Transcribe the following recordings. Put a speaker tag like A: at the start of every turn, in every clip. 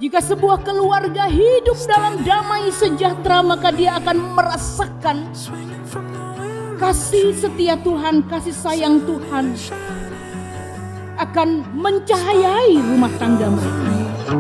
A: Jika sebuah keluarga hidup dalam damai sejahtera, maka dia akan merasakan kasih setia Tuhan, kasih sayang Tuhan akan mencahayai rumah tangga mereka.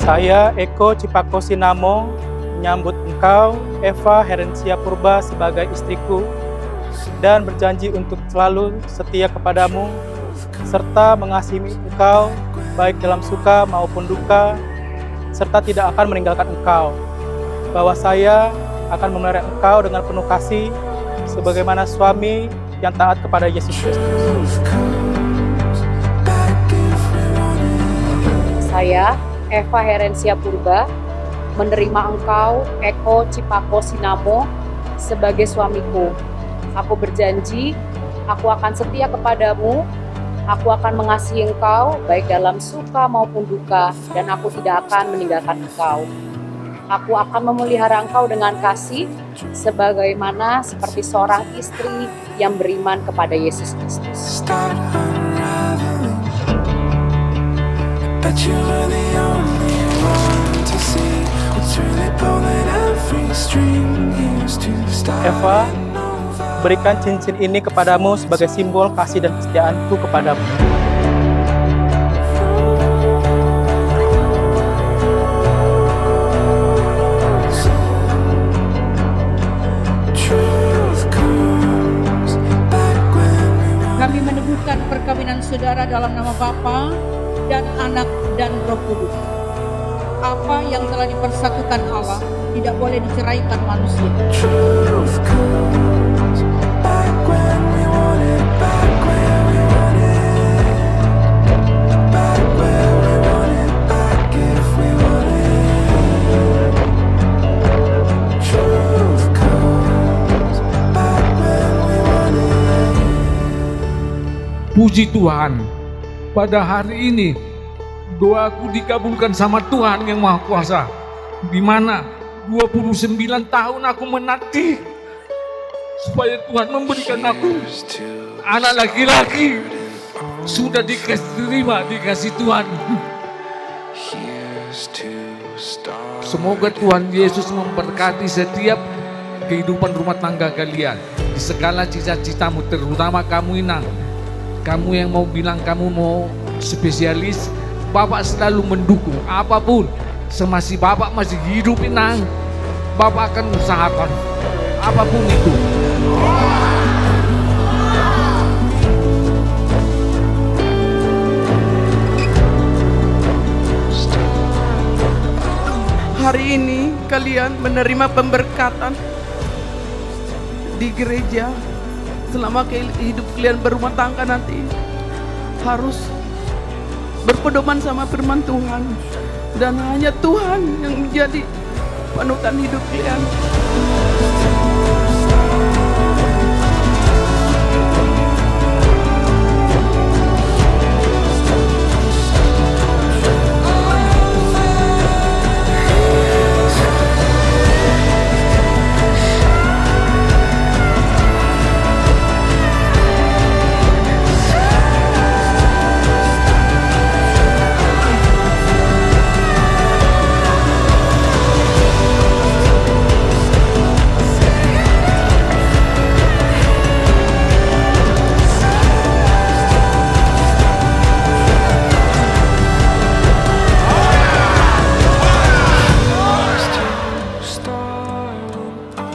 B: Saya Eko Cipako Sinamo menyambut engkau Eva Herencia Purba sebagai istriku dan berjanji untuk selalu setia kepadamu serta mengasihi engkau baik dalam suka maupun duka serta tidak akan meninggalkan engkau, bahwa saya akan memelihara engkau dengan penuh kasih sebagaimana suami yang taat kepada Yesus Kristus.
C: Saya Eva Herencia Purba menerima engkau Eko Cipako Sinamo sebagai suamiku. Aku berjanji, aku akan setia kepadamu, aku akan mengasihi engkau baik dalam suka maupun duka, dan aku tidak akan meninggalkan engkau. Aku akan memelihara engkau dengan kasih, sebagaimana seperti seorang istri yang beriman kepada Yesus Kristus.
B: Eva, berikan cincin ini kepadamu sebagai simbol kasih dan kesetiaanku kepadamu.
A: Kami meneguhkan perkawinan saudara dalam nama Bapa dan Anak dan Roh Kudus. Apa yang telah dipersatukan Allah tidak boleh diceraikan manusia.
D: Puji Tuhan, pada hari ini doaku dikabulkan sama Tuhan yang Maha Kuasa, di mana 29 tahun aku menanti supaya Tuhan memberikan aku anak laki-laki. Sudah dikasih Tuhan. Semoga Tuhan Yesus memberkati setiap kehidupan rumah tangga kalian di segala cita-citamu, terutama kamu Inang. Kamu yang mau bilang kamu mau spesialis, Bapak selalu mendukung apapun. Semasi Bapak masih hidup Inang, Bapak akan usahakan apapun itu.
E: Hari ini kalian menerima pemberkatan di gereja. Selama hidup kalian berumah tangga nanti harus berpedoman sama firman Tuhan, dan hanya Tuhan yang menjadi panutan hidup kalian.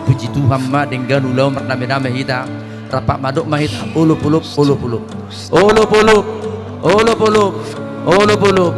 F: Puji Tuhan ma dengan ulau mername-name hita rapak maduk mahita ulu pulup ulu pulup ulu pulup ulu pulup ulu pulup